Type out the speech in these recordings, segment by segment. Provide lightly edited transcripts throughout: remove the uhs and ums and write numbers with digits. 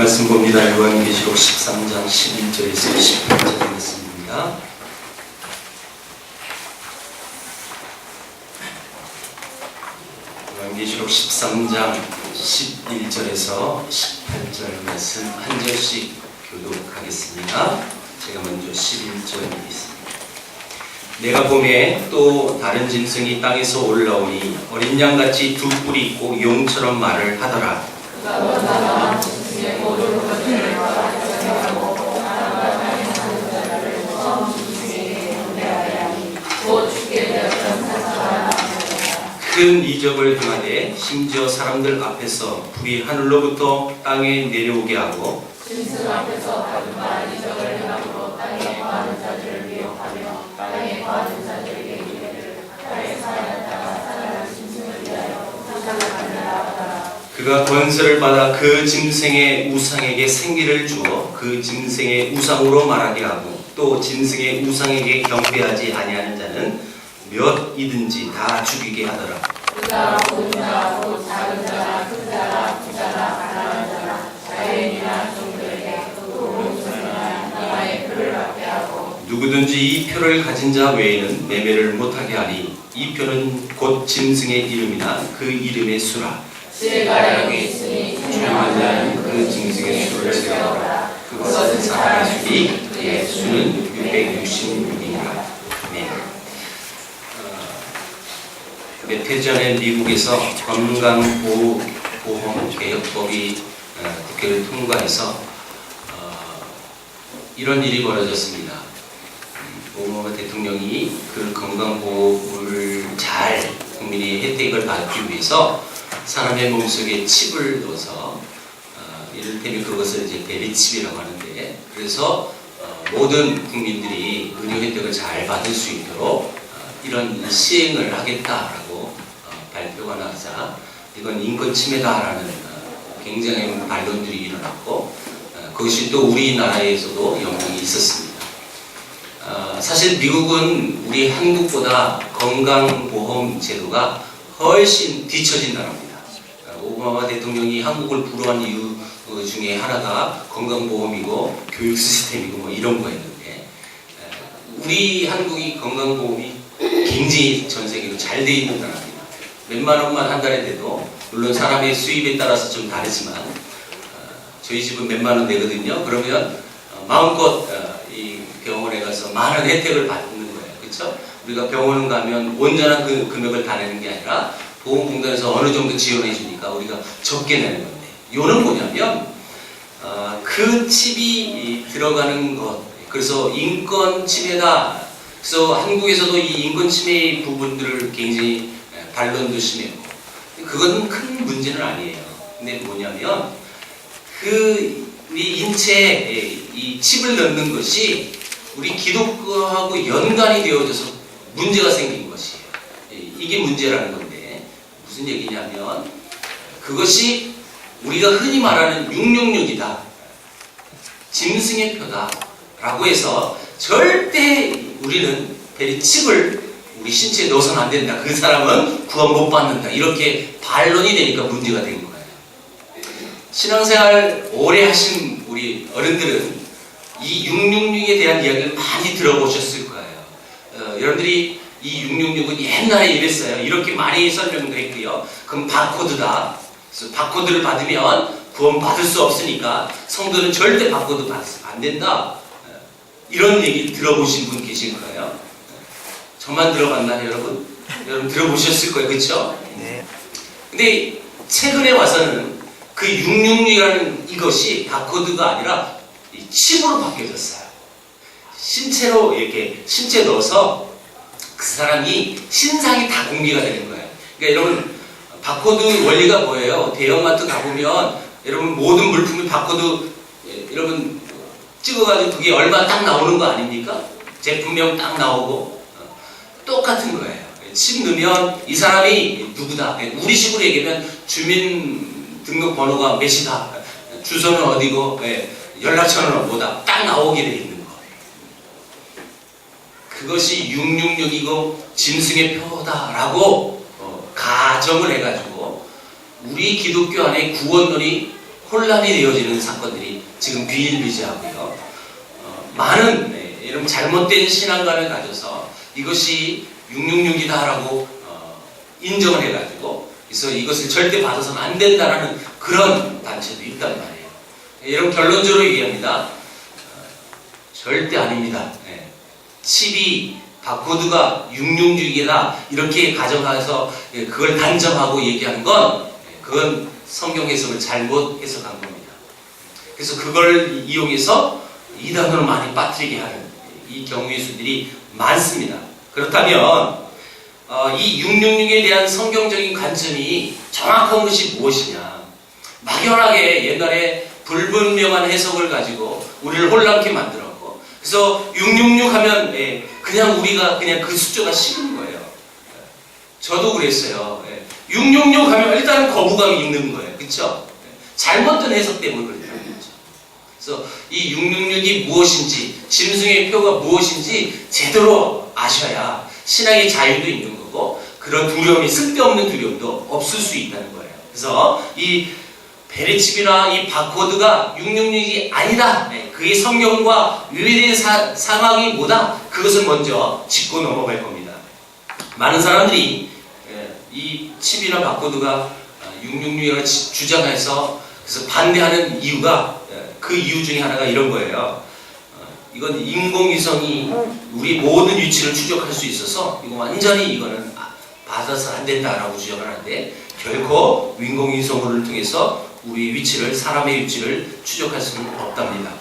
말씀 봅니다. 요한계시록 13장 11절에서 18절 말씀입니다. 요한계시록 13장 11절에서 18절 말씀 한 절씩 교독하겠습니다. 제가 먼저 11절 읽겠습니다. 내가 보매 또 다른 짐승이 땅에서 올라오니 어린 양같이 두 뿔이 있고 용처럼 말을 하더라. 큰 이적을 행하되 심지어 사람들 앞에서 불이 하늘로부터 땅에 내려오게 하고 짐승 앞에서 받은 바 이적을 행함으로 땅에 거하는 자들을 미혹하며 땅에 거하는 자들에게 이르기를 땅에 살아났다가 살아난 짐승을 위하여 보상을 받으라 하더라. 그가 권세를 받아 그 짐승의 우상에게 생기를 주어 그 짐승의 우상으로 말하게 하고 또 짐승의 우상에게 경배하지 아니하는 자는 몇 이든지 다 죽이게 하더라. 그가 온 자, 곧 작은 자나 큰 자나 부자나 가난한 자나 자유인이나 종들에게 또 오른손이나 이마에 표를 받게 하고 누구든지 이 표를 가진 자 외에는 매매를 못하게 하니 이 표는 곧 짐승의 이름이나 그 이름의 수라. 실가량이 있으니 투명한 자는 그 짐승의 수를 세어라. 그것은 사람의 수이 그의 수는 666이니라. 몇 해 전에 미국에서 건강보험개혁법이 국회를 통과해서 이런 일이 벌어졌습니다. 오바마 대통령이 그 건강보험을 잘 국민의 혜택을 받기 위해서 사람의 몸속에 칩을 넣어서 이를테면 그것을 이제 베리칩이라고 하는데, 그래서 모든 국민들이 의료 혜택을 잘 받을 수 있도록 이런 시행을 하겠다라고 발표가 나자 이건 인권 침해다라는 굉장히 반론들이 일어났고 그것이 또 우리나라에서도 영향이 있었습니다. 사실 미국은 우리 한국보다 건강보험 제도가 훨씬 뒤처진 나라입니다. 오바마 대통령이 한국을 불허한 이유 중에 하나가 건강보험이고 교육 시스템이고 뭐 이런 거였는데, 우리 한국이 건강보험이 굉장히 전 세계로 잘 돼 있는 나라입니다. 몇만 원만 한 달에 내도, 물론 사람의 수입에 따라서 좀 다르지만 저희 집은 몇만 원 내거든요. 그러면 마음껏 이 병원에 가서 많은 혜택을 받는 거예요. 그렇죠? 우리가 병원 가면 온전한 그 금액을 다 내는 게 아니라 보험공단에서 어느 정도 지원해 주니까 우리가 적게 내는 건데, 이거는 뭐냐면 그 칩이 들어가는 것, 그래서 인권 침해다. 그래서 한국에서도 이 인권 침해 부분들을 굉장히 반론도 심했고, 그건 큰 문제는 아니에요. 근데 뭐냐면 우리 인체에 이 칩을 넣는 것이 우리 기독교하고 연관이 되어져서 문제가 생긴 것이에요. 이게 문제라는 건데, 무슨 얘기냐면 그것이 우리가 흔히 말하는 666이다, 짐승의 표다 라고 해서 절대 우리는 칩을 우리 신체에 넣어서는 안 된다, 그 사람은 구원 못 받는다, 이렇게 반론이 되니까 문제가 된 거예요. 신앙생활 오래 하신 우리 어른들은 이 666에 대한 이야기를 많이 들어보셨을 거예요. 여러분들이 이 666은 옛날에 이랬어요, 이렇게 많이 설명도 했고요. 그럼 바코드다. 그래서 바코드를 받으면 구원 받을 수 없으니까 성도는 절대 바코드 받으면 안 된다, 이런 얘기 들어보신 분 계실 거예요. 저만 들어봤나요, 여러분? 여러분 들어보셨을 거예요, 그렇죠? 네. 근데 최근에 와서는 그 666이라는 이것이 바코드가 아니라 이 칩으로 바뀌어졌어요. 신체로 이렇게 신체 넣어서 그 사람이 신상이 다 공개가 되는 거예요. 그러니까 여러분, 바코드 원리가 뭐예요? 대형마트 가보면 여러분 모든 물품이 바코드 여러분 찍어가지고 그게 얼마 딱 나오는 거 아닙니까? 제품명 딱 나오고 똑같은 거예요. 칩 넣으면 이 사람이 누구다, 우리 식으로 얘기하면 주민등록번호가 몇이다, 주소는 어디고 연락처는 뭐다, 딱 나오게 돼 있는 거. 그것이 666이고 짐승의 표다라고 가정을 해가지고 우리 기독교 안에 구원론이 혼란이 되어지는 사건들이 지금 비일비재하고요. 많은 이런 잘못된 신앙관을 가져서 이것이 666이다라고 인정을 해가지고 그래서 이것을 절대 받아서는 안 된다라는 그런 단체도 있단 말이에요. 여러분 결론적으로 얘기합니다. 절대 아닙니다. 칩이 바코드가 666이다 이렇게 가정해서 그걸 단정하고 얘기하는 건 그건 성경 해석을 잘못 해석한 겁니다. 그래서 그걸 이용해서 이단으로 많이 빠뜨리게 하는 이 경우의 수들이 많습니다. 그렇다면 이 666에 대한 성경적인 관점이 정확한 것이 무엇이냐? 막연하게 옛날에 불분명한 해석을 가지고 우리를 혼란케 만들었고 그래서 666 하면 그냥 우리가 그냥 그 숫자가 싫은 거예요. 저도 그랬어요. 666 하면 일단 거부감이 있는 거예요. 그렇죠? 잘못된 해석 때문에 그렇다는 거죠. 그래서 이 666이 무엇인지 짐승의 표가 무엇인지 제대로 아셔야 신앙의 자유도 있는 거고 그런 두려움이 쓸데없는 두려움도 없을 수 있다는 거예요. 그래서 이 베레칩이나 이 바코드가 666이 아니다. 그게 성경과 유의된 상황이 뭐다? 그것을 먼저 짚고 넘어갈 겁니다. 많은 사람들이 이 칩이나 바코드가 666이라고 주장해서 그래서 반대하는 이유가 그 이유 중에 하나가 이런 거예요. 이건 인공위성이 우리 모든 위치를 추적할 수 있어서 이거 완전히 이거는 받아서 안 된다라고 주장을 하는데 결코 인공위성을 통해서 우리 위치를 사람의 위치를 추적할 수는 없답니다.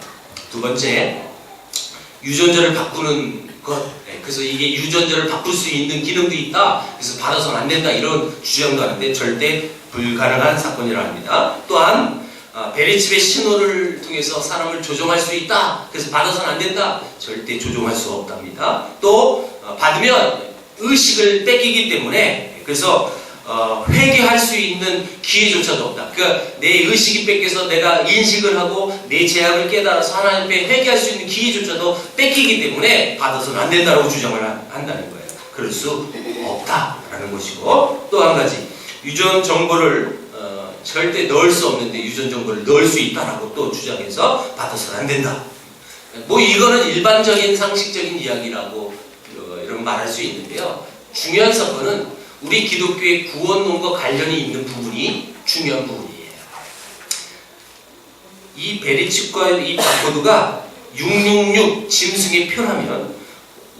두 번째, 유전자를 바꾸는 것. 그래서 이게 유전자를 바꿀 수 있는 기능도 있다. 그래서 받아서는 안 된다. 이런 주장도 하는데 절대 불가능한 사건이라 합니다. 또한 베레칩의 신호를 통해서 사람을 조종할 수 있다. 그래서 받아서는 안 된다. 절대 조종할 수 없답니다. 또 받으면 의식을 뺏기기 때문에 그래서 회개할 수 있는 기회조차도 없다. 그러니까 내 의식이 뺏겨서 내가 인식을 하고 내 죄악을 깨달아서 하나님 앞에 회개할 수 있는 기회조차도 뺏기기 때문에 받아서는 안 된다고 주장을 한다는 거예요. 그럴 수 없다라는 것이고 또 한 가지 유전 정보를 절대 넣을 수 없는데 유전 정보를 넣을 수 있다라고 또 주장해서 받아서는 안 된다. 뭐 이거는 일반적인 상식적인 이야기라고 이런 말할 수 있는데요. 중요한 사건은 우리 기독교의 구원론과 관련이 있는 부분이 중요한 부분이에요. 이 베레칩과 이 바코드가 666 짐승의 표라면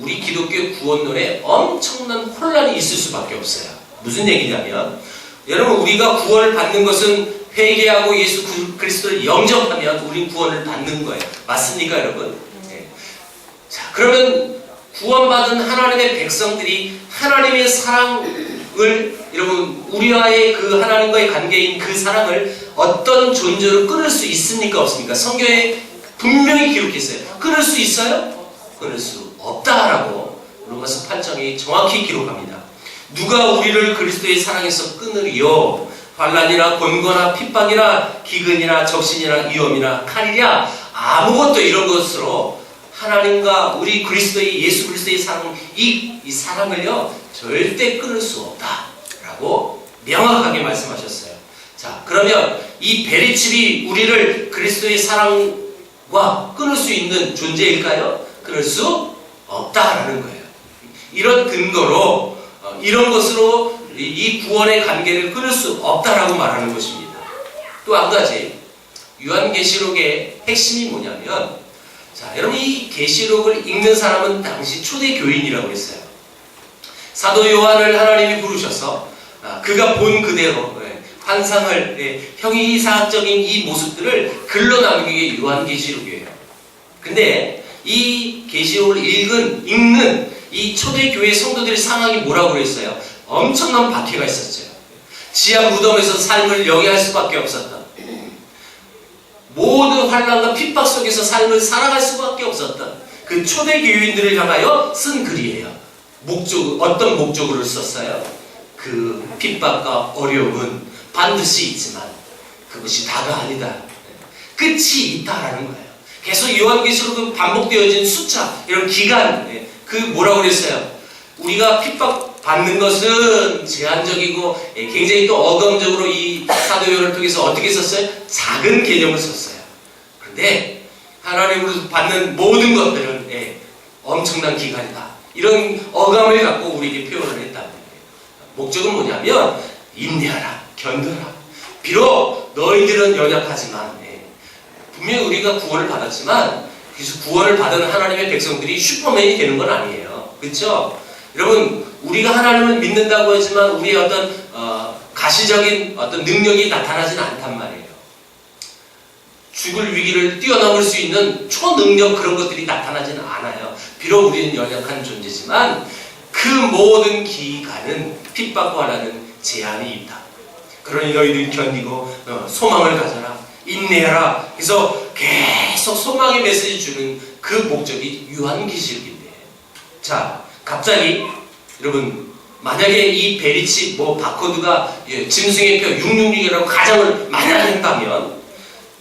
우리 기독교의 구원론에 엄청난 혼란이 있을 수밖에 없어요. 무슨 얘기냐면 여러분 우리가 구원을 받는 것은 회개하고 예수 그리스도를 영접하면 우린 구원을 받는 거예요. 맞습니까 여러분? 네. 자 그러면 구원받은 하나님의 백성들이 하나님의 사랑을 여러분 우리와의 그 하나님과의 관계인 그 사랑을 어떤 존재로 끊을 수 있습니까 없습니까? 성경에 분명히 기록했어요. 끊을 수 있어요? 끊을 수 없다라고 로마서 8장이 정확히 기록합니다. 누가 우리를 그리스도의 사랑에서 끊으리요? 환난이나 곤고나 핍박이나 기근이나 적신이나 위험이나 칼이랴 아무것도 이런 것으로 하나님과 우리 그리스도의 예수 그리스도의 사랑 이 사랑을요 절대 끊을 수 없다라고 명확하게 말씀하셨어요. 자 그러면 이 베레칩이 우리를 그리스도의 사랑과 끊을 수 있는 존재일까요? 끊을 수 없다라는 거예요. 이런 근거로 이런 것으로 이 구원의 관계를 끊을 수 없다라고 말하는 것입니다. 또 한 가지 요한계시록의 핵심이 뭐냐면 자 여러분 이 계시록을 읽는 사람은 당시 초대 교인이라고 했어요. 사도 요한을 하나님이 부르셔서 그가 본 그대로 환상을 형이사학적인 이 모습들을 글로 남긴 게 요한계시록이에요. 근데 이 계시록을 읽는 이 초대교회 성도들의 상황이 뭐라고 그랬어요? 엄청난 박해가 있었죠. 지하 무덤에서 삶을 영위할 수밖에 없었던 모든 환난과 핍박 속에서 삶을 살아갈 수밖에 없었던 그 초대교인들을 향하여 쓴 글이에요. 어떤 목적으로 썼어요? 그 핍박과 어려움은 반드시 있지만 그것이 다가 아니다. 끝이 있다라는 거예요. 계속 요한계시록은 반복되어진 숫자, 이런 기간, 그 뭐라고 그랬어요? 우리가 핍박 받는 것은 제한적이고 굉장히 또 어감적으로 이 사도요를 통해서 어떻게 썼어요? 작은 개념을 썼어요. 그런데 하나님으로부터 받는 모든 것들은 엄청난 기간이다. 이런 어감을 갖고 우리에게 표현을 했다는 거예요. 목적은 뭐냐면 인내하라, 견뎌라. 비록 너희들은 연약하지만 분명히 우리가 구원을 받았지만 그래서 구원을 받은 하나님의 백성들이 슈퍼맨이 되는 건 아니에요. 그렇죠? 여러분 우리가 하나님을 믿는다고 하지만 우리의 어떤 가시적인 어떤 능력이 나타나지는 않단 말이에요. 죽을 위기를 뛰어넘을 수 있는 초능력 그런 것들이 나타나지는 않아요. 비록 우리는 연약한 존재지만 그 모든 기간은 핍박과 하나는 제한이 있다. 그러니 너희들이 견디고 소망을 가져라. 인내하라. 그래서 계속 소망의 메시지 주는 그 목적이 요한계시록인데, 자 갑자기 여러분 만약에 이 베리치 바코드가 짐승의 표 666이라고 가정을 만약 했다면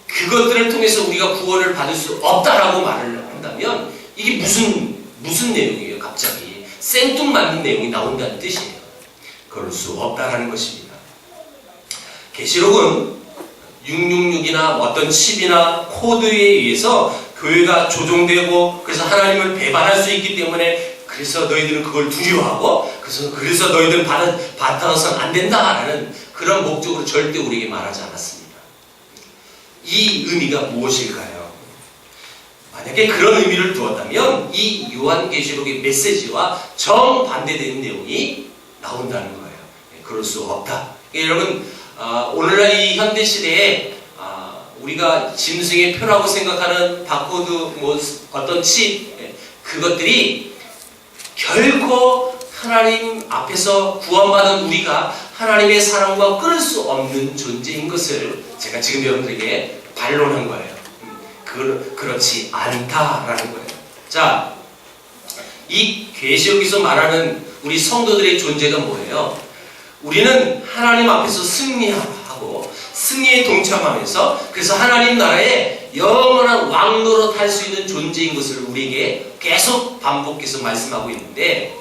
그것들을 통해서 우리가 구원을 받을 수 없다라고 말을 한다면 이게 무슨 내용이에요? 갑자기 생뚱맞는 내용이 나온다는 뜻이에요. 그럴 수 없다라는 것입니다. 계시록은 666이나 어떤 칩이나 코드에 의해서 교회가 조종되고 그래서 하나님을 배반할 수 있기 때문에 그래서 너희들은 그걸 두려워하고 그래서 너희들은 받아서는 안 된다라는 그런 목적으로 절대 우리에게 말하지 않았습니다. 이 의미가 무엇일까요? 만약에 그런 의미를 두었다면 이 요한계시록의 메시지와 정반대되는 내용이 나온다는 거예요. 그럴 수 없다. 여러분 오늘날 이 현대시대에 우리가 짐승의 표라고 생각하는 바코드 어떤 칩 그것들이 결코 하나님 앞에서 구원받은 우리가 하나님의 사랑과 끊을 수 없는 존재인 것을 제가 지금 여러분들에게 반론한 거예요. 그렇지 않다라는 거예요. 자, 이 계시록에서 말하는 우리 성도들의 존재가 뭐예요? 우리는 하나님 앞에서 승리하고 승리에 동참하면서 그래서 하나님 나라에 영원한 왕노릇 할 수 있는 존재인 것을 우리에게 계속 반복해서 말씀하고 있는데,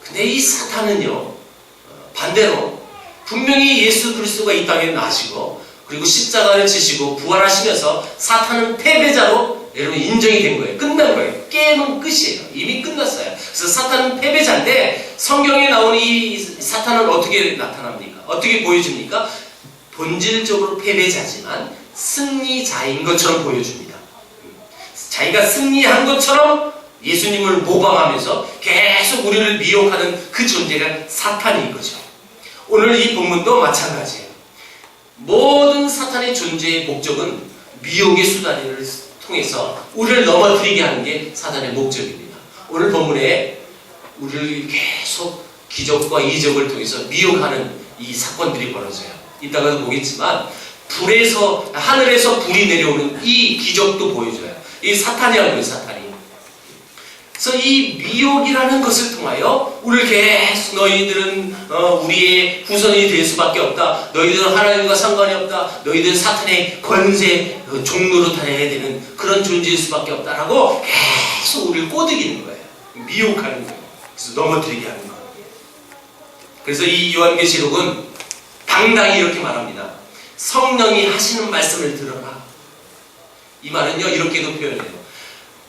근데 이 사탄은요 반대로 분명히 예수 그리스도가 이 땅에 나시고 그리고 십자가를 지시고 부활하시면서 사탄은 패배자로 여러분 인정이 된 거예요. 끝난 거예요. 게임은 끝이에요. 이미 끝났어요. 그래서 사탄은 패배자인데 성경에 나오는 이 사탄은 어떻게 나타납니까? 어떻게 보여줍니까? 본질적으로 패배자지만 승리자인 것처럼 보여줍니다. 자기가 승리한 것처럼 예수님을 모방하면서 계속 우리를 미혹하는 그 존재가 사탄인 거죠. 오늘 이 본문도 마찬가지예요. 모든 사탄의 존재의 목적은 미혹의 수단을 통해서 우리를 넘어뜨리게 하는 게 사탄의 목적입니다. 오늘 본문에 우리를 계속 기적과 이적을 통해서 미혹하는 이 사건들이 벌어져요. 이따가도 보겠지만 하늘에서 불이 내려오는 이 기적도 보여줘요. 이 사탄이 하는 거예요, 사탄이. 그래서 이 미혹이라는 것을 통하여 우리를 계속 너희들은 우리의 후손이 될 수밖에 없다. 너희들은 하나님과 상관이 없다. 너희들은 사탄의 권세 종로로 다녀야 되는 그런 존재일 수밖에 없다라고 계속 우리를 꼬드기는 거예요. 미혹하는 거예요. 그래서 넘어뜨리게 하는 거예요. 그래서 이 요한계시록은 당당히 이렇게 말합니다. 성령이 하시는 말씀을 들어라. 이 말은요 이렇게도 표현해요.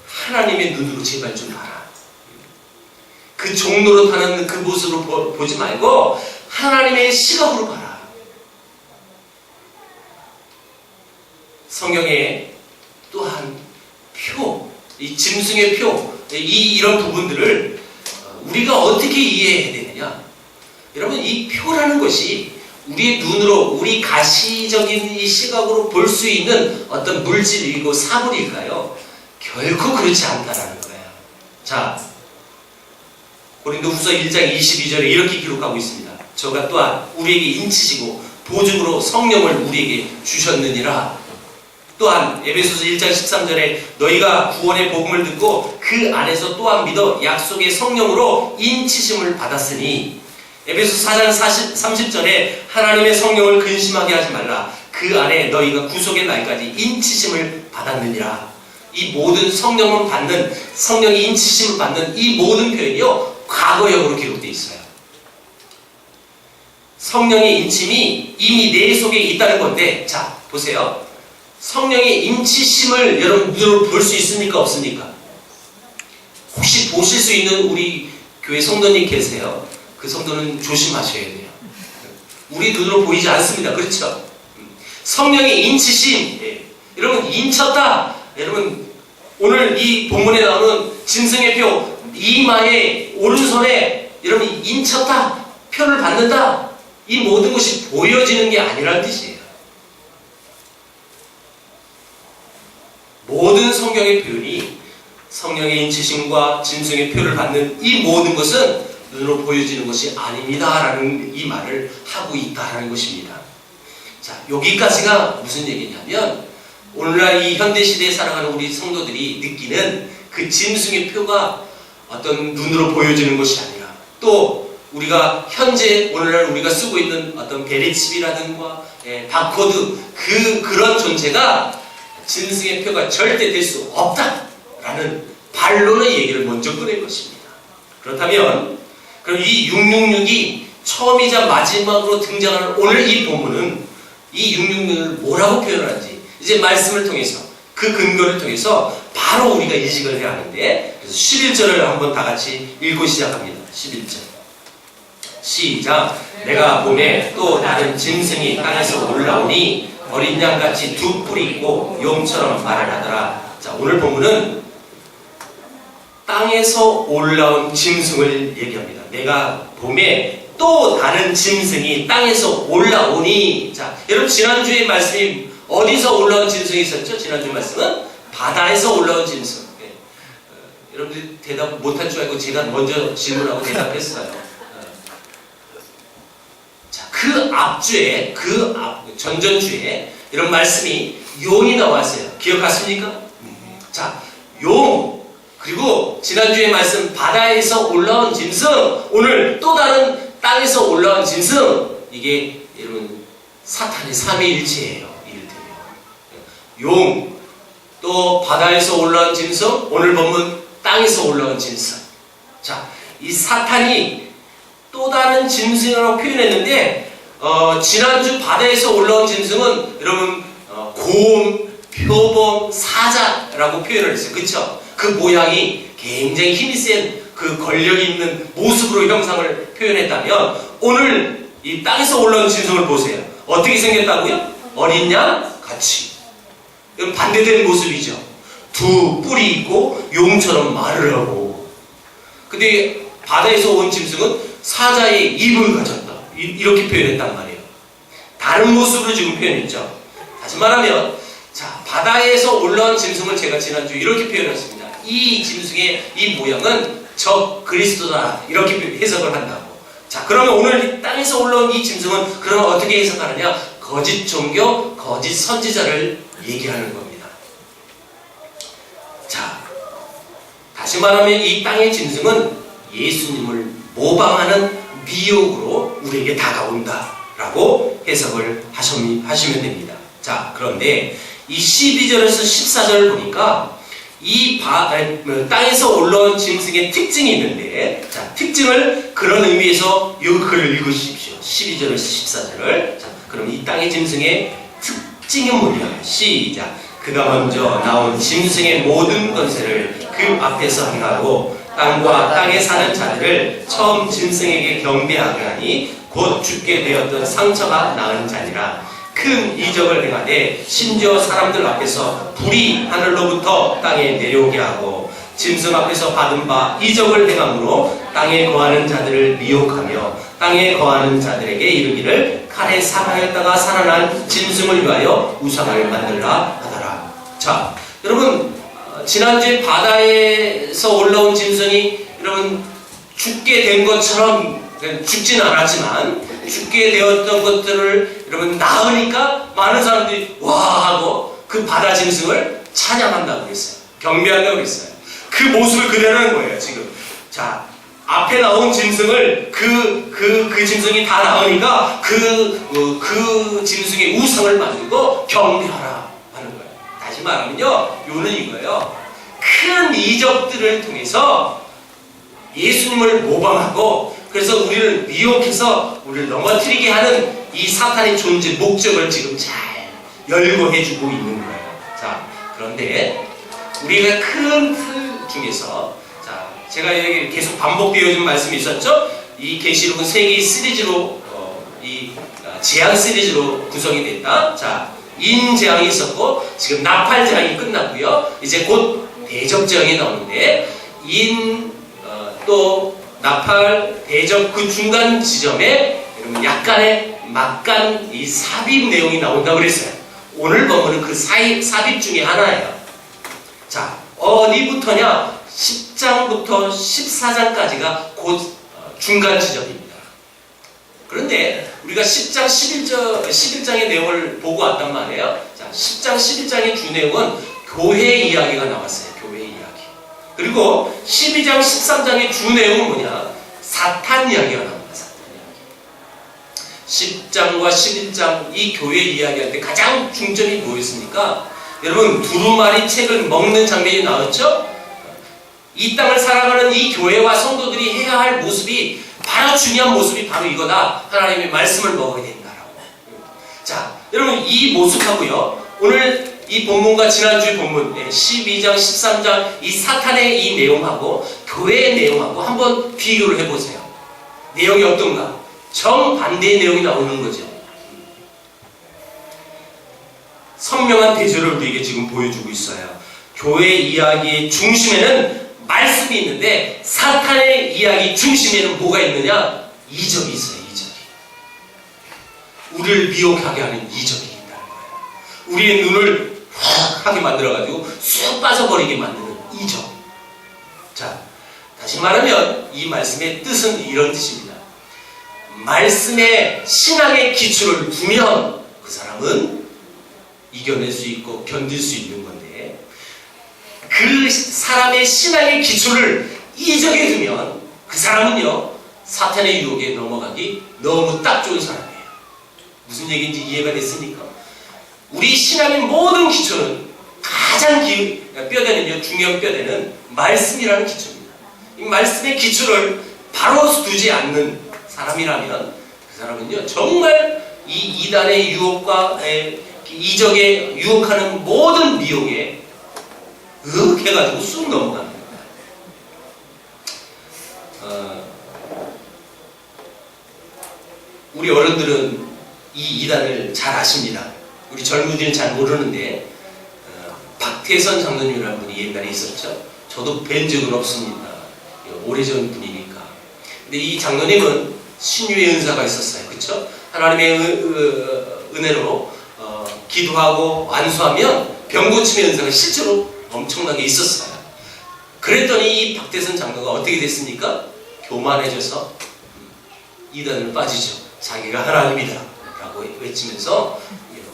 하나님의 눈으로 제발 좀 봐라. 그 종로로 타는 그 모습으로 보지 말고 하나님의 시각으로 봐라. 성경에 또한 이 짐승의 표, 이런 부분들을 우리가 어떻게 이해해야 되느냐? 여러분 이 표라는 것이 우리의 눈으로 우리 가시적인 이 시각으로 볼 수 있는 어떤 물질이고 사물일까요? 결코 그렇지 않다라는 거예요. 자, 고린도후서 1장 22절에 이렇게 기록하고 있습니다. 저가 또한 우리에게 인치시고 보증으로 성령을 우리에게 주셨느니라. 또한 에베소서 1장 13절에 너희가 구원의 복음을 듣고 그 안에서 또한 믿어 약속의 성령으로 인치심을 받았으니, 에베소서 4장 30절에 하나님의 성령을 근심하게 하지 말라. 그 안에 너희가 구속의 날까지 인치심을 받았느니라. 이 모든 성령을 받는, 성령이 인치심을 받는 이 모든 표현이요 과거형으로 기록되어 있어요. 성령의 인침이 이미 내 속에 있다는 건데, 자, 보세요. 성령의 인치심을 여러분 눈으로 볼 수 있습니까? 없습니까? 혹시 보실 수 있는 우리 교회 성도님 계세요? 그 성도는 조심하셔야 돼요. 우리 눈으로 보이지 않습니다. 그렇죠? 성령의 인치심. 예. 여러분, 인쳤다. 여러분, 오늘 이 본문에 나오는 짐승의 표, 이마에, 오른손에, 여러분, 인쳤다. 표를 받는다. 이 모든 것이 보여지는 게 아니라는 뜻이에요. 모든 성경의 표현이 성령의 인치심과 짐승의 표를 받는 이 모든 것은 눈으로 보여지는 것이 아닙니다라는 이 말을 하고 있다라는 것입니다. 자, 여기까지가 무슨 얘기냐면 오늘날 이 현대시대에 살아가는 우리 성도들이 느끼는 그 짐승의 표가 어떤 눈으로 보여지는 것이 아니라 또 우리가 현재 오늘날 우리가 쓰고 있는 어떤 베레칩이라든가 바코드 그런 존재가 짐승의 표가 절대 될 수 없다라는 반론의 얘기를 먼저 꺼낼 것입니다. 그렇다면 그럼 이 666이 처음이자 마지막으로 등장하는 오늘 이 본문은 이 666을 뭐라고 표현하는지 이제 말씀을 통해서 그 근거를 통해서 바로 우리가 인식을 해야 하는데, 그래서 11절을 한번 다 같이 읽고 시작합니다. 11절 시작. 내가 봄에 또 다른 짐승이 땅에서 올라오니 어린 양같이 두 뿔이 있고 용처럼 말을 하더라. 자, 오늘 본문은 땅에서 올라온 짐승을 얘기합니다. 내가 봄에 또 다른 짐승이 땅에서 올라오니. 자, 여러분 지난주에 말씀이 어디서 올라온 짐승이 있었죠? 지난주 말씀은 바다에서 올라온 짐승. 여러분들 대답 못할 줄 알고 제가 먼저 질문하고 대답했어요. 자, 그 앞주에, 전전주에 이런 말씀이 용이 나왔어요. 기억하십니까? 자, 용, 그리고 지난주에 말씀 바다에서 올라온 짐승, 오늘 또 다른 땅에서 올라온 짐승, 이게 여러분 사탄의 삼위일체예요. 이를테면 용, 또 바다에서 올라온 짐승, 오늘 보면 땅에서 올라온 짐승. 자, 이 사탄이 또 다른 짐승이라고 표현했는데 지난주 바다에서 올라온 짐승은 여러분 곰, 표범, 사자라고 표현을 했어요. 그쵸? 그 모양이 굉장히 힘이 센 그 권력이 있는 모습으로 형상을 표현했다면 오늘 이 땅에서 올라온 짐승을 보세요. 어떻게 생겼다고요? 어린 양 같이. 이건 반대되는 모습이죠. 두 뿔이 있고 용처럼 말을 하고. 근데 바다에서 온 짐승은 사자의 입을 가졌다. 이렇게 표현했단 말이에요. 다른 모습으로 지금 표현했죠. 다시 말하면, 자, 바다에서 올라온 짐승을 제가 지난주 이렇게 표현했습니다. 이 짐승의 이 모양은 적 그리스도다. 이렇게 해석을 한다고. 자, 그러면 오늘 땅에서 올라온 이 짐승은 그러면 어떻게 해석하느냐? 거짓 종교, 거짓 선지자를 얘기하는 겁니다. 자, 다시 말하면 이 땅의 짐승은 예수님을 모방하는 미혹으로 우리에게 다가온다라고 해석을 하시면 됩니다. 자, 그런데 이 12절에서 14절을 보니까 이 땅에서 올라온 짐승의 특징이 있는데, 자, 특징을 그런 의미에서 이 글을 읽으십시오. 12절에서 14절을. 자, 그럼 이 땅의 짐승의 특징은 뭐냐? 시작. 그가 먼저 나온 짐승의 모든 권세를 그 앞에서 행하고 땅과 땅에 사는 자들을 처음 짐승에게 경배하게 하니 곧 죽게 되었던 상처가 나은 자니라. 큰 이적을 행하되 심지어 사람들 앞에서 불이 하늘로부터 땅에 내려오게 하고 짐승 앞에서 받은 바 이적을 행함으로 땅에 거하는 자들을 미혹하며 땅에 거하는 자들에게 이르기를 칼에 사망했다가 살아난 짐승을 위하여 우상을 만들라 하더라. 자, 여러분 지난주에 바다에서 올라온 짐승이 여러분 죽게 된 것처럼 죽지는 않았지만 죽게 되었던 것들을 여러분 낳으니까 많은 사람들이 와 하고 그 바다 짐승을 찬양한다고 그랬어요. 경배한다고 그랬어요. 그 모습을 그대로 하는 거예요. 지금 자, 앞에 나온 짐승을 그 짐승이 다 나오니까 그 짐승의 우상을 만들고 경배하라 하는 거예요. 다시 말하면요, 요는 이거예요. 큰 이적들을 통해서 예수님을 모방하고 그래서 우리를 미혹해서 우리를 넘어뜨리게 하는 이 사탄의 존재 목적을 지금 잘 열거해주고 있는 거예요. 자, 그런데 우리가 큰 틀 중에서, 자, 제가 여기 계속 반복되어진 말씀이 있었죠? 이 계시록은 3개의 시리즈로 재앙 시리즈로 구성이 됐다. 자, 인재앙이 있었고 지금 나팔재앙이 끝났고요. 이제 곧 대접재앙이 나오는데 또 나팔, 대접 그 중간 지점에 여러분 약간의 막간 이 삽입 내용이 나온다고 그랬어요. 오늘 본문은 그 삽입 중에 하나예요. 자, 어디부터냐? 10장부터 14장까지가 곧 중간 지점입니다. 그런데 우리가 10장, 11장의 내용을 보고 왔단 말이에요. 자, 10장, 11장의 주 내용은 교회 이야기가 나왔어요. 교회 이야기. 그리고 12장, 13장의 주 내용은 뭐냐? 사탄 이야기가 나옵니다. 사탄 이야기. 10장과 11장 이 교회 이야기할 때 가장 중점이 뭐였습니까? 여러분, 두루마리 책을 먹는 장면이 나왔죠? 이 땅을 살아가는 이 교회와 성도들이 해야 할 모습이 바로 중요한 모습이 바로 이거다. 하나님의 말씀을 먹어야 된다라고. 자, 여러분 이 모습하고요. 오늘 이 본문과 지난주의 본문 12장, 13장 이 사탄의 이 내용하고 교회의 내용하고 한번 비교를 해보세요. 내용이 어떤가? 정반대의 내용이 나오는 거죠. 선명한 대조를 우리에게 지금 보여주고 있어요. 교회 이야기의 중심에는 말씀이 있는데 사탄의 이야기 중심에는 뭐가 있느냐? 이적이 있어요. 이적이. 우리를 미혹하게 하는 이적이 있다는 거예요. 우리의 눈을 확 하게 만들어가지고 쑥 빠져버리게 만드는 이적. 자, 다시 말하면 이 말씀의 뜻은 이런 뜻입니다. 말씀에 신앙의 기초를 두면 그 사람은 이겨낼 수 있고 견딜 수 있는 건데 그 사람의 신앙의 기초를 이적에 두면 그 사람은요 사탄의 유혹에 넘어가기 너무 딱 좋은 사람이에요. 무슨 얘기인지 이해가 됐습니까? 우리 신앙의 모든 기초는 가장 뼈대는요 중요한 뼈대는 말씀이라는 기초입니다. 이 말씀의 기초를 바로 두지 않는 사람이라면 그 사람은요 정말 이 이단의 유혹과 이적에 유혹하는 모든 미혹에 해가지고 쑥 넘어가는 거예요. 우리 어른들은 이 이단을 잘 아십니다. 우리 젊은이들은 잘 모르는데 박태선 장로님이라는 분이 옛날에 있었죠. 저도 뵌 적은 없습니다. 오래전 분이니까. 근데 이 장로님은 신유의 은사가 있었어요. 그렇죠? 하나님의 은혜로 기도하고 완수하면 병 고침의 은사가 실제로 엄청나게 있었어요. 그랬더니 이 박태선 장로가 어떻게 됐습니까? 교만해져서 이단을 빠지죠. 자기가 하나님이다 라고 외치면서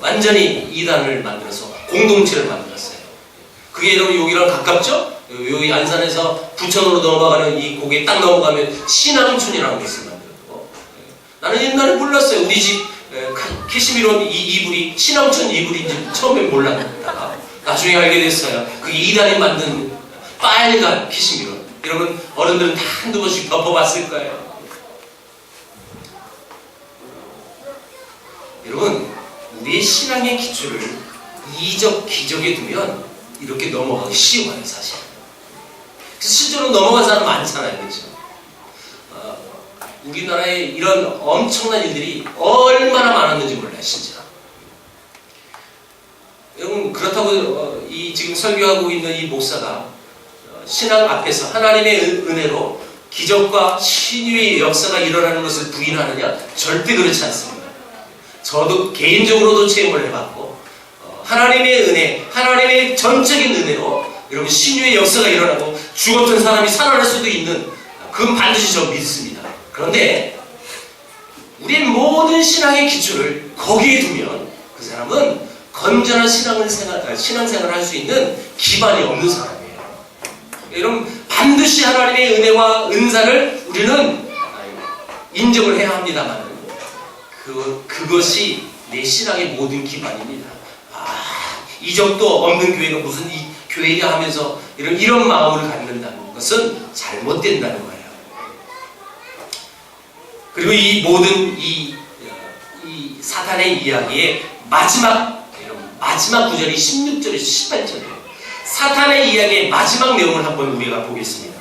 완전히 이단을 만들어서 공동체를 만들었어요. 그게 여러분 여기랑 가깝죠? 여기 안산에서 부천으로 넘어가는 이 고개 딱 넘어가면 신앙촌이라는 곳을 만들었고, 나는 옛날에 몰랐어요. 우리 집 캐시미로 이불이 신앙촌 이불인지 처음에 몰랐다가 나중에 알게 됐어요. 그 이단이 만든 빨간 캐시미로. 여러분 어른들은 다 한두 번씩 덮어봤을 거예요. 여러분 우리의 신앙의 기초를 이적 기적에 두면 이렇게 넘어가기 쉬워요. 사실 실제로 넘어간 사람 많잖아요. 그렇죠? 우리나라에 이런 엄청난 일들이 얼마나 많았는지 몰라요. 진짜. 여러분 그렇다고 지금 설교하고 있는 이 목사가 신앙 앞에서 하나님의 은혜로 기적과 신유의 역사가 일어나는 것을 부인하느냐? 절대 그렇지 않습니다. 저도 개인적으로도 체험을 해봤고 하나님의 은혜, 하나님의 전적인 은혜로 여러분 신유의 역사가 일어나고 죽었던 사람이 살아날 수도 있는 그건 반드시 저 믿습니다. 그런데 우리의 모든 신앙의 기초를 거기에 두면 그 사람은 건전한 신앙생활을 할 수 있는 기반이 없는 사람이에요. 여러분 반드시 하나님의 은혜와 은사를 우리는 인정을 해야 합니다만 그것이 내 신앙의 모든 기반입니다. 이적도 없는 교회가 무슨 이 교회냐 하면서 이런 마음을 갖는다는 것은 잘못된다는 거예요. 그리고 이 모든 이 사탄의 이야기의 마지막 구절이 16절에서 18절이에요. 사탄의 이야기의 마지막 내용을 한번 우리가 보겠습니다.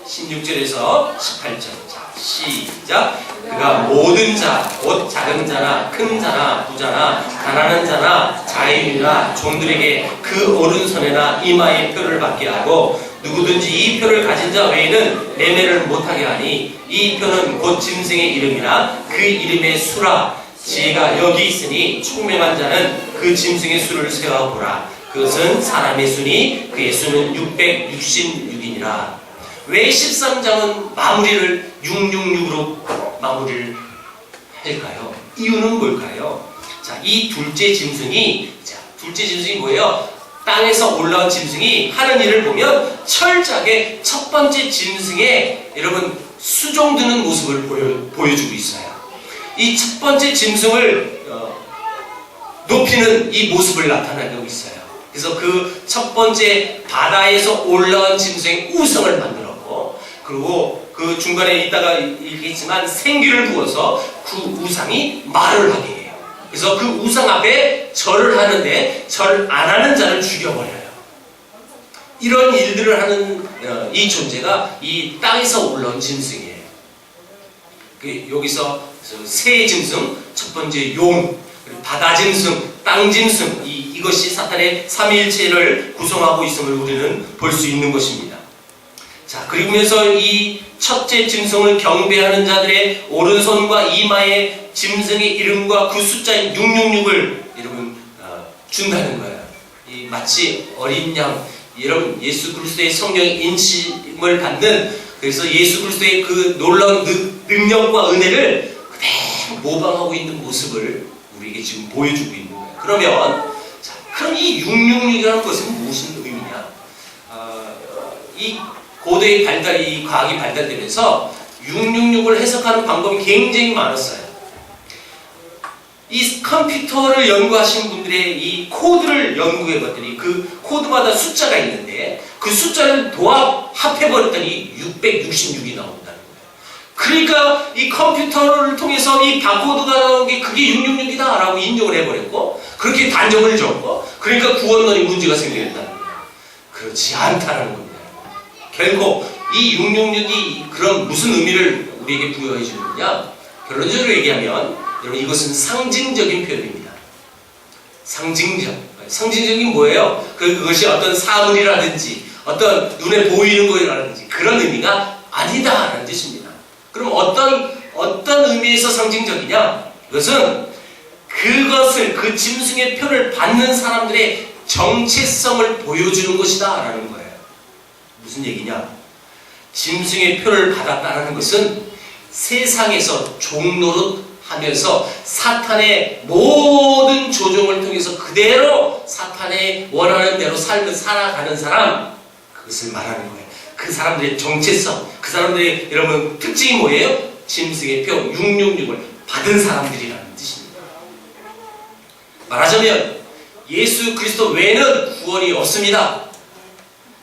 16절에서 18절. 자, 시작. 그가 모든 자, 곧 작은 자나 큰 자나 부자나 가난한 자나 자유인이나 종들에게 그 오른손에나 이마에 표를 받게 하고 누구든지 이 표를 가진 자 외에는 매매를 못하게 하니 이 표는 곧 짐승의 이름이나 그 이름의 수라. 지혜가 여기 있으니 총명한 자는 그 짐승의 수를 세어보라. 그것은 사람의 수니 그의 수는 666이니라. 왜 13장은 마무리를 666으로 마무리를 할까요? 이유는 뭘까요? 자, 이 둘째 짐승이 뭐예요? 땅에서 올라온 짐승이 하는 일을 보면 철저하게 첫 번째 짐승의 여러분 수종드는 모습을 보여주고 있어요. 이 첫 번째 짐승을 높이는 이 모습을 나타내고 있어요. 그래서 그 첫 번째 바다에서 올라온 짐승의 우상을 만들었고, 그리고 그 중간에 있다가 읽겠지만 생기를 부어서 그 우상이 말을 하게 해요. 그래서 그 우상 앞에 절을 하는데 절 안 하는 자를 죽여버려요. 이런 일들을 하는 이 존재가 이 땅에서 올라온 짐승이에요. 여기서 새 짐승, 첫 번째 용, 바다 짐승, 땅 짐승, 이것이 사탄의 삼위일체를 구성하고 있음을 우리는 볼 수 있는 것입니다. 자, 그리고면서 이 첫째 짐승을 경배하는 자들의 오른손과 이마에 짐승의 이름과 그 숫자인 666을 여러분 준다는 거예요. 마치 어린 양, 여러분 예수 그리스도의 성령의 인침을 받는, 그래서 예수 그리스도의 그 놀라운 능력과 은혜를 그대로 모방하고 있는 모습을 우리에게 지금 보여주고 있는 거예요. 그럼 이 666이라는 것은 무슨 의미냐? 이 고도의 이 과학이 발달되면서 666을 해석하는 방법이 굉장히 많았어요. 이 컴퓨터를 연구하신 분들의 이 코드를 연구해봤더니 그 코드마다 숫자가 있는데 그 숫자를 합해버렸더니 666이 나온다는 거예요. 그러니까 이 컴퓨터를 통해서 이 바코드가 나온 게 그게 666이다 라고 인정을 해버렸고, 그렇게 단정을 졌고, 그러니까 구원론이 문제가 생겼다는 거예요. 그렇지 않다는 겁니다. 결국 이 666이 그런 무슨 의미를 우리에게 부여해 주느냐? 결론적으로 얘기하면 여러분 이것은 상징적인 표현입니다. 상징적인 뭐예요? 그것이 어떤 사물이라든지 어떤 눈에 보이는 거라든지 그런 의미가 아니다라는 뜻입니다. 그럼 어떤 의미에서 상징적이냐? 이것은 그 짐승의 표를 받는 사람들의 정체성을 보여주는 것이다 라는 거예요. 무슨 얘기냐? 짐승의 표를 받았다는 것은 세상에서 종노릇 하면서 사탄의 모든 조종을 통해서 그대로 사탄의 원하는 대로 삶을 살아가는 사람, 그것을 말하는 거예요. 그 사람들의 정체성, 그 사람들의 여러분 특징이 뭐예요? 짐승의 표 666을 받은 사람들이라는 뜻입니다. 말하자면 예수 그리스도 외에는 구원이 없습니다.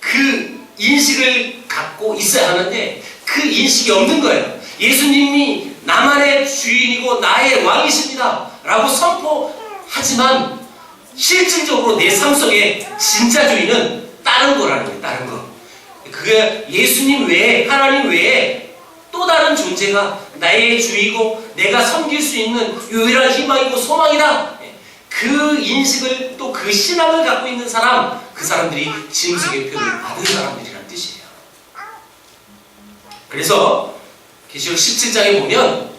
그 인식을 갖고 있어야 하는데 그 인식이 없는 거예요. 예수님이 나만의 주인이고 나의 왕이십니다 라고 선포하지만 실질적으로 내 삶 속에 진짜 주인은 다른 거라는 거예요. 다른 거. 그게 예수님 외에, 하나님 외에 또 다른 존재가 나의 주이고 내가 섬길 수 있는 유일한 희망이고 소망이다. 그 인식을 또 그 신앙을 갖고 있는 사람, 그 사람들이 짐승의 표를 받은 사람들이라는 뜻이에요. 그래서 계시록 17장에 보면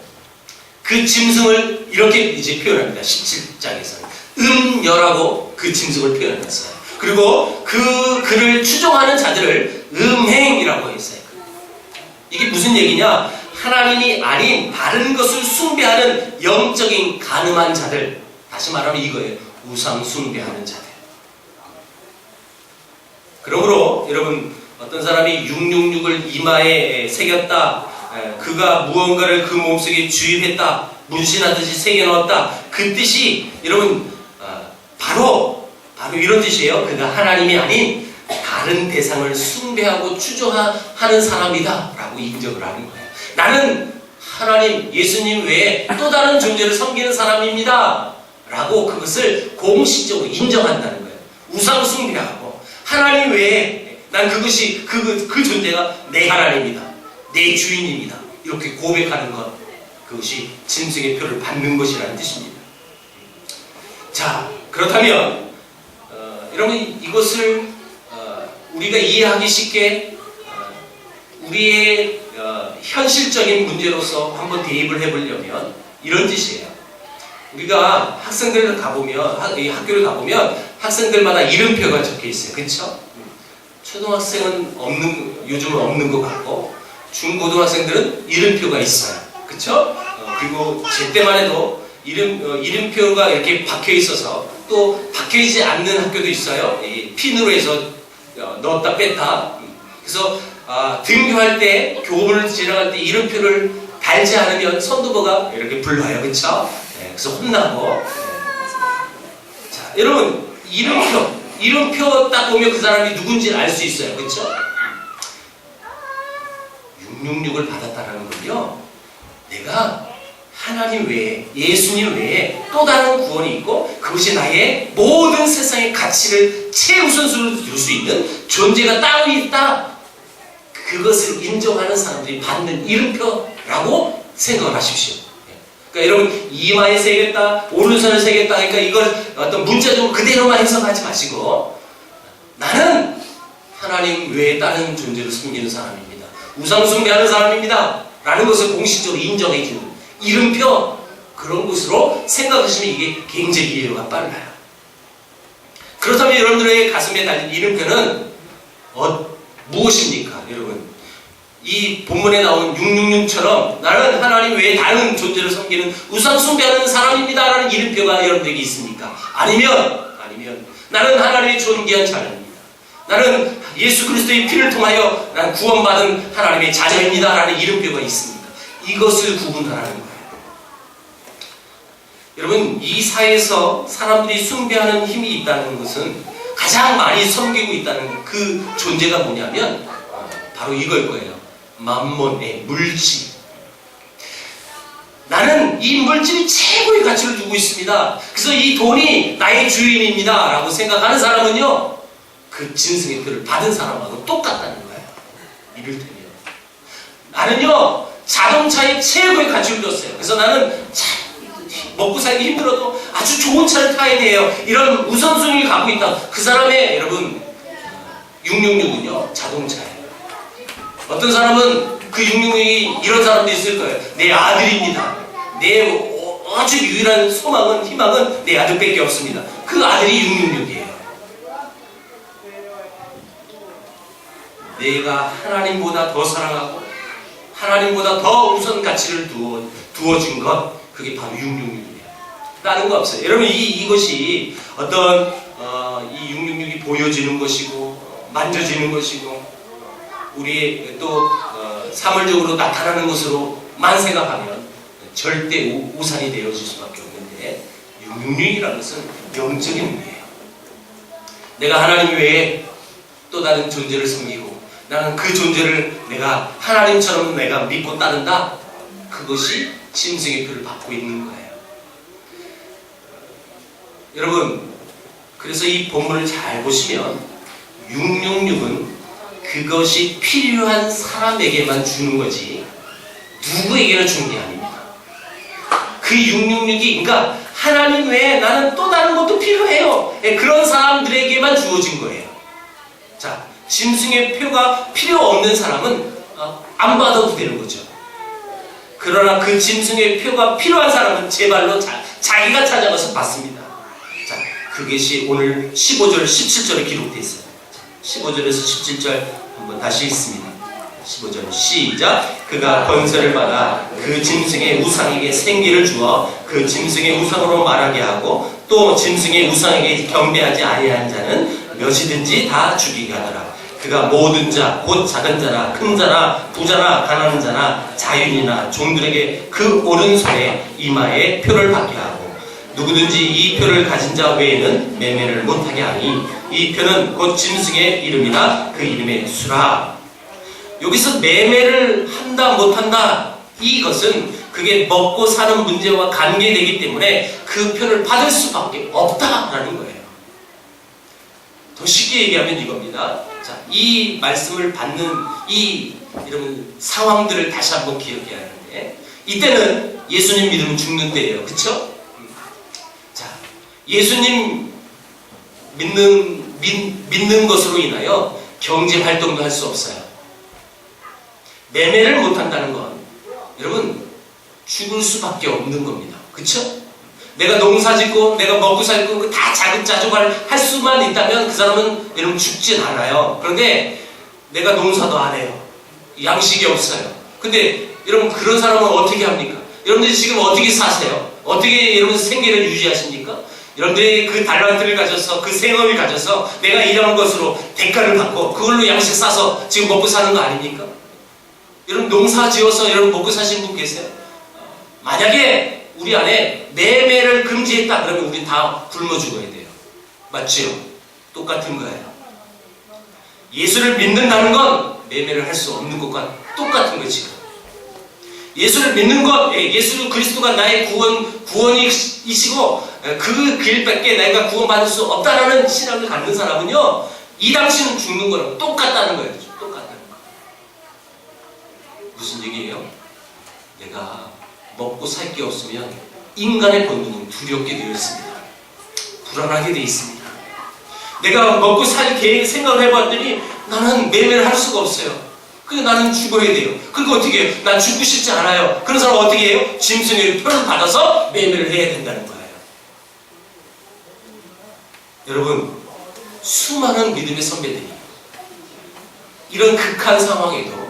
그 짐승을 이렇게 이제 표현합니다. 17장에서 음녀라고 그 짐승을 표현했어요. 그리고 그를 추종하는 자들을 음행이라고 했어요. 이게 무슨 얘기냐? 하나님이 아닌 다른 것을 숭배하는 영적인 간음한 자들, 다시 말하면 이거예요. 우상 숭배하는 자들. 그러므로 여러분 어떤 사람이 666을 이마에 새겼다, 그가 무언가를 그 몸속에 주입했다, 문신하듯이 새겨넣었다, 그 뜻이 여러분 바로 이런 뜻이에요. 그가 하나님이 아닌 다른 대상을 숭배하고 추종하는 사람이다 라고 인정을 하는 거예요. 나는 하나님, 예수님 외에 또 다른 존재를 섬기는 사람입니다 라고 그것을 공식적으로 인정한다는 거예요. 우상 숭배하고 하나님 외에 난 그것이 그 존재가 내 하나님이다, 내 주인입니다 이렇게 고백하는 것, 그것이 짐승의 표를 받는 것이라는 뜻입니다. 자, 그렇다면 여러분 이것을 우리가 이해하기 쉽게 우리의 현실적인 문제로서 한번 대입을 해보려면 이런 뜻이에요. 우리가 학생들 가보면, 학교를 가보면 학생들마다 이름표가 적혀 있어요. 그렇죠? 초등학생은 요즘은 없는 것 같고 중고등학생들은 이름표가 있어요. 그렇죠? 그리고 제 때만 해도 이름표가 이렇게 박혀 있어서 또 박혀 있지 않는 학교도 있어요. 핀으로 해서 넣었다 뺐다. 그래서 등교할 때, 교문을 지나갈 때 이름표를 달지 않으면 선도부가 이렇게 불러요. 그렇죠? 그래서 혼나고. 자, 여러분 이름표 딱 보면 그 사람이 누군지 알 수 있어요. 그렇죠? 666을 받았다는 건요, 내가 하나님 외에, 예수님 외에 또 다른 구원이 있고 그것이 나의 모든 세상의 가치를 최우선순위로 둘 수 있는 존재가 따로 있다, 그것을 인정하는 사람들이 받는 이름표라고 생각을 하십시오. 그러니까 여러분 이마에 새겠다, 오른손에 새겠다 하니까 이걸 어떤 문자적으로 그대로만 해석하지 마시고, 나는 하나님 외에 다른 존재를 숨기는 사람입니다, 우상 숭배하는 사람입니다 라는 것을 공식적으로 인정해주는 이름표, 그런 것으로 생각하시면 이게 굉장히 이해가 빨라요. 그렇다면 여러분들의 가슴에 달린 이름표는 무엇입니까? 여러분, 이 본문에 나온 666처럼 나는 하나님 외에 다른 존재를 섬기는 우상 숭배하는 사람입니다 라는 이름표가 여러분들에게 있습니까? 아니면 나는 하나님의 존귀한 자녀입니다, 나는 예수 그리스도의 피를 통하여 난 구원받은 하나님의 자녀입니다 라는 이름표가 있습니까? 이것을 구분하라는 거예요. 여러분, 이 사회에서 사람들이 숭배하는 힘이 있다는 것은, 가장 많이 섬기고 있다는 그 존재가 뭐냐면 바로 이걸 거예요. 만몬의 물질. 나는 이 물질이 최고의 가치를 두고 있습니다, 그래서 이 돈이 나의 주인입니다 라고 생각하는 사람은요, 그 짐승의 표를 받은 사람하고 똑같다는 거예요. 이를테면 나는요 자동차에 최고의 가치를 뒀어요. 그래서 나는 먹고 살기 힘들어도 아주 좋은 차를 타야 돼요, 이런 우선순위를 갖고 있다. 그 사람의, 여러분, 666은요 자동차예요. 어떤 사람은 그 666이 이런 사람도 있을 거예요. 내 아들입니다, 내 아주 유일한 소망은, 희망은 내 아들밖에 없습니다. 그 아들이 666이에요. 내가 하나님보다 더 사랑하고 하나님보다 더 우선 가치를 두어준 것, 그게 바로 666이에요. 다른 거 없어요. 여러분, 이것이 어떤 이 666이 보여지는 것이고 만져지는 것이고 우리의 또 사물적으로 나타나는 것으로만 생각하면 절대 우산이 되어질 수밖에 없는데, 666이라는 것은 영적인 의미예요. 내가 하나님 외에 또 다른 존재를 섬기고 나는 그 존재를 내가 하나님처럼 내가 믿고 따른다, 그것이 짐승의 표를 받고 있는 거예요. 여러분, 그래서 이 본문을 잘 보시면 666은 그것이 필요한 사람에게만 주는 거지 누구에게나 주는 게 아닙니다. 그 666이, 그러니까 하나님 외에 나는 또 다른 것도 필요해요, 그런 사람들에게만 주어진 거예요. 자, 짐승의 표가 필요 없는 사람은 안 받아도 되는 거죠. 그러나 그 짐승의 표가 필요한 사람은 제 발로 자기가 찾아가서 받습니다. 자, 그것이 오늘 15절, 17절에 기록되어 있어요. 15절에서 17절 한번 다시 읽습니다. 15절 시작. 그가 권세를 받아 그 짐승의 우상에게 생기를 주어 그 짐승의 우상으로 말하게 하고 또 짐승의 우상에게 경배하지 아니한 자는 몇이든지 다 죽이게 하더라. 그가 모든 자, 곧 작은 자나 큰 자나 부자나 가난한 자나 자유인이나 종들에게 그 오른손에 이마에 표를 받게 하고 누구든지 이 표를 가진 자 외에는 매매를 못하게 하니 이 표는 곧 짐승의 이름이나 그 이름의 수라. 여기서 매매를 한다 못한다 이것은 그게 먹고 사는 문제와 관계되기 때문에 그 표를 받을 수밖에 없다라는 거예요. 더 쉽게 얘기하면 이겁니다. 자, 이 말씀을 받는 이런 상황들을 다시 한번 기억해야 하는데, 이때는 예수님 믿으면 죽는 때예요. 그쵸? 자, 예수님 믿는 것으로 인하여 경제 활동도 할 수 없어요. 매매를 못한다는 건 여러분 죽을 수밖에 없는 겁니다. 그쵸? 내가 농사 짓고 내가 먹고 살고 다 자급자족을 할 수만 있다면 그 사람은 여러분 죽진 않아요. 그런데 내가 농사도 안 해요. 양식이 없어요. 근데 여러분 그런 사람은 어떻게 합니까? 여러분들이 지금 어떻게 사세요? 어떻게 여러분 생계를 유지하십니까? 여러분들이 그 달란트를 가져서 그 생업을 가져서 내가 일한 것으로 대가를 받고 그걸로 양식 싸서 지금 먹고 사는 거 아닙니까? 여러분 농사 지어서 여러분 먹고 사신 분 계세요? 만약에 우리 안에 매매를 금지했다 그러면 우리 다 굶어 죽어야 돼요. 맞지요? 똑같은 거예요. 예수를 믿는다는 건 매매를 할 수 없는 것과 똑같은 거지. 예수를 믿는 것, 예수 그리스도가 나의 구원이시고 그 길밖에 내가 구원받을 수 없다라는 신앙을 갖는 사람은요, 이 당시는 죽는 거랑 똑같다는 거예요. 똑같다는 거. 무슨 얘기예요? 내가 먹고 살 게 없으면 인간의 본능은 두렵게 되어 있습니다. 불안하게 되어 있습니다. 내가 먹고 살 계획 생각을 해봤더니 나는 매매를 할 수가 없어요. 그래서 나는 죽어야 돼요. 그러니까 어떻게 해요? 난 죽고 싶지 않아요. 그런 사람 어떻게 해요? 짐승의 표를 받아서 매매를 해야 된다는 거예요. 여러분, 수많은 믿음의 선배들이 이런 극한 상황에도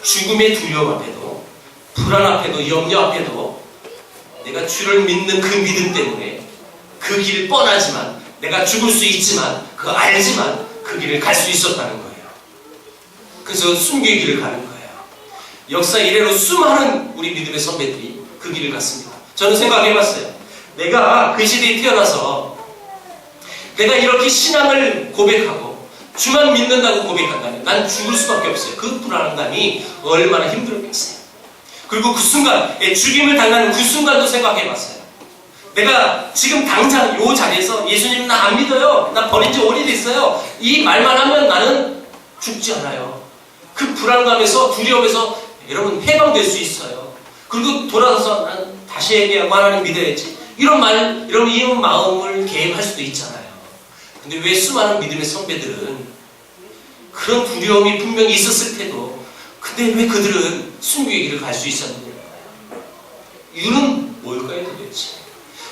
죽음의 두려움 앞에도 불안 앞에도 염려 앞에도 내가 주를 믿는 그 믿음 때문에 그 길 뻔하지만 내가 죽을 수 있지만 그거 알지만 그 길을 갈 수 있었다는 거예요. 그래서 순교의 길을 가는 거예요. 역사 이래로 수많은 우리 믿음의 선배들이 그 길을 갔습니다. 저는 생각해봤어요. 내가 그 시대에 태어나서 내가 이렇게 신앙을 고백하고 주만 믿는다고 고백한다면 난 죽을 수밖에 없어요. 그 불안감이 얼마나 힘들었겠어요. 그리고 그 순간, 죽임을 당하는 그 순간도 생각해봤어요. 내가 지금 당장 이 자리에서 예수님 나 안 믿어요. 나 버린 지 오래됐어요. 이 말만 하면 나는 죽지 않아요. 그 불안감에서 두려움에서 여러분 해방될 수 있어요. 그리고 돌아서서 난 다시 얘기하고 하나님 믿어야지. 이런 마음을 계획할 수도 있잖아요. 근데 왜 수많은 믿음의 선배들은 그런 두려움이 분명히 있었을 테도 근데 왜 그들은 순교의 길을 갈 수 있었느냐? 이유는 뭘까요 도대체?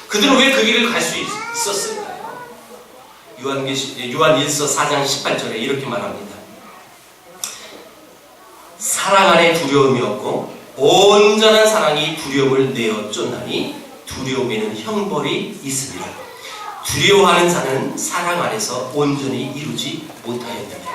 그들은 왜 그 길을 갈 수 있었을까요? 요한일서 4장 18절에 이렇게 말합니다. 사랑 안에 두려움이 없고 온전한 사랑이 두려움을 내어 쫓나니 두려움에는 형벌이 있습니다. 두려워하는 자는 사랑 안에서 온전히 이루지 못하였느냐.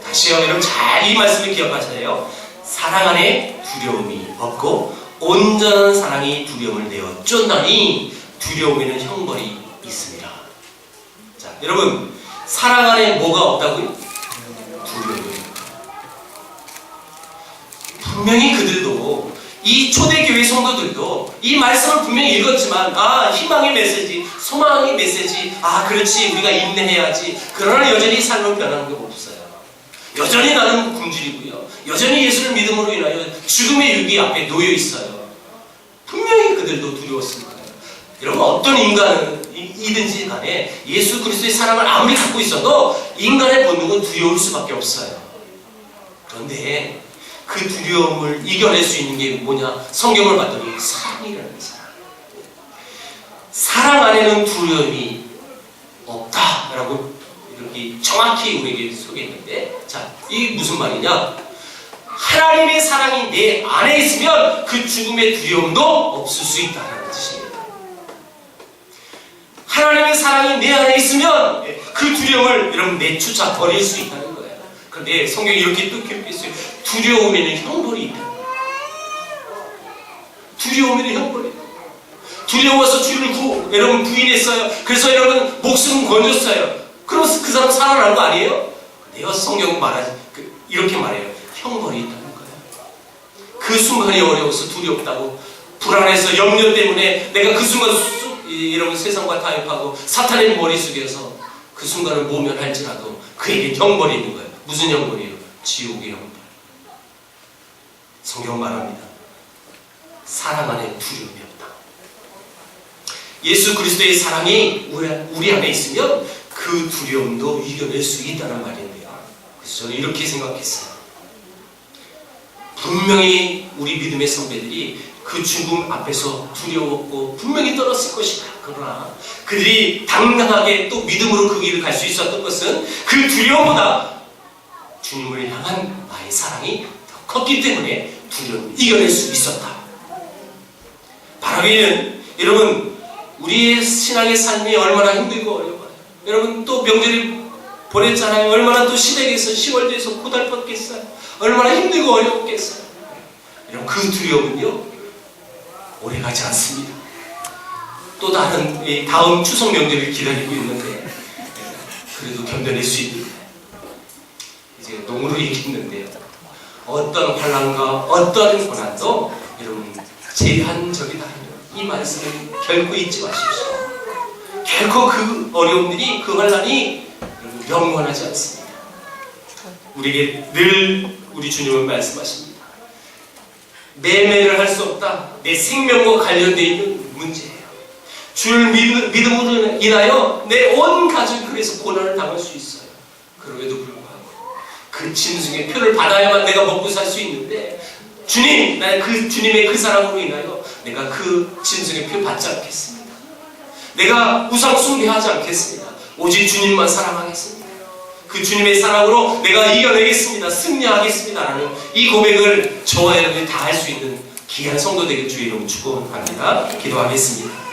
다시요, 여러분 잘 이 말씀을 기억하셔야 해요. 사랑 안에 두려움이 없고 온전한 사랑이 두려움을 내어 쫓나니 두려움에는 형벌이 있습니다. 자, 여러분 사랑 안에 뭐가 없다고요? 두려움이에요. 분명히 그들도 이 초대교회 성도들도 이 말씀을 분명히 읽었지만 희망의 메시지, 소망의 메시지, 그렇지 우리가 인내해야지. 그러나 여전히 삶을 변하는 게 없어요. 여전히 나는 굶주리고요. 여전히 예수를 믿음으로 인하여 죽음의 유기 앞에 놓여 있어요. 분명히 그들도 두려웠을 거예요. 여러분 어떤 인간이든지 간에 예수 그리스도의 사랑을 아무리 갖고 있어도 인간의 본능은 두려울 수밖에 없어요. 그런데 그 두려움을 이겨낼 수 있는 게 뭐냐? 성경을 봤더니 사랑이라는 사랑. 사랑 안에는 두려움이 없다라고 이렇게 정확히 우리에게 소개했는데, 자, 이게 무슨 말이냐? 하나님의 사랑이 내 안에 있으면 그 죽음의 두려움도 없을 수 있다는 뜻입니다. 하나님의 사랑이 내 안에 있으면 그 두려움을 여러분 내쫓아 버릴 수 있다는 거예요. 그런데 성경이 이렇게 또 기록했어요. 두려움에는 형벌이 있다. 두려움에는 형벌이 있다. 두려워서 주를 여러분 부인했어요. 그래서 여러분 목숨 건졌어요. 그럼 그 사람 살아난 거 아니에요? 내가 성경 이렇게 말해요. 형벌이 있다는 거예요. 그 순간이 어려워서 두렵다고, 불안해서 염려 때문에 내가 그 순간 이러면 세상과 타협하고 사탄의 머리 숙여서 그 순간을 모면할지라도 그에게 형벌이 있는 거예요. 무슨 형벌이에요? 지옥의 형벌. 성경 말합니다. 사랑 안에 두려움이 없다. 예수 그리스도의 사랑이 우리 안에 있으면 그 두려움도 이겨낼 수 있다는 말인데요. 그래서 저는 이렇게 생각했어요. 분명히 우리 믿음의 선배들이 그 죽음 앞에서 두려웠고 분명히 떨었을 것이다. 그러나 그들이 당당하게 또 믿음으로 그 길을 갈 수 있었던 것은 그 두려움보다 주님을 향한 나의 사랑이 더 컸기 때문에 두려움을 이겨낼 수 있었다. 바라기는 여러분, 우리의 신앙의 삶이 얼마나 힘들고 어려워요. 여러분, 또 명절을 보냈잖아요. 얼마나 또 시댁에서 시월드에서 고달팠겠어요. 얼마나 힘들고 어려웠겠어요. 여러분, 그 두려움은요 오래가지 않습니다. 또 다른 다음 추석 명절을 기다리고 있는데 그래도 견뎌낼 수 있는, 이제 농으로 얘기했는데요, 어떤 환난과 어떤 고난도 여러분 제한적이다. 이 말씀을 결코 잊지 마십시오. 결코 그 어려움들이, 그 환난이 여러분 영원하지 않습니다. 우리에게 늘 우리 주님은 말씀하십니다. 매매를 할 수 없다. 내 생명과 관련되어 있는 문제예요. 주를 믿음으로 인하여 내 온 가족이 그래서 고난을 당할 수 있어요. 그럼에도 불구하고 그 짐승의 표를 받아야만 내가 먹고 살 수 있는데, 주님, 나는 그 주님의 그 사랑으로 인하여 내가 그 짐승의 표 받지 않겠습니다. 내가 우상 숭배하지 않겠습니다. 오직 주님만 사랑하겠습니다. 그 주님의 사랑으로 내가 이겨내겠습니다. 승리하겠습니다. 라는 이 고백을 저와 여러분이 다 할 수 있는 귀한 성도 되길 주의 이름으로 축원합니다. 기도하겠습니다.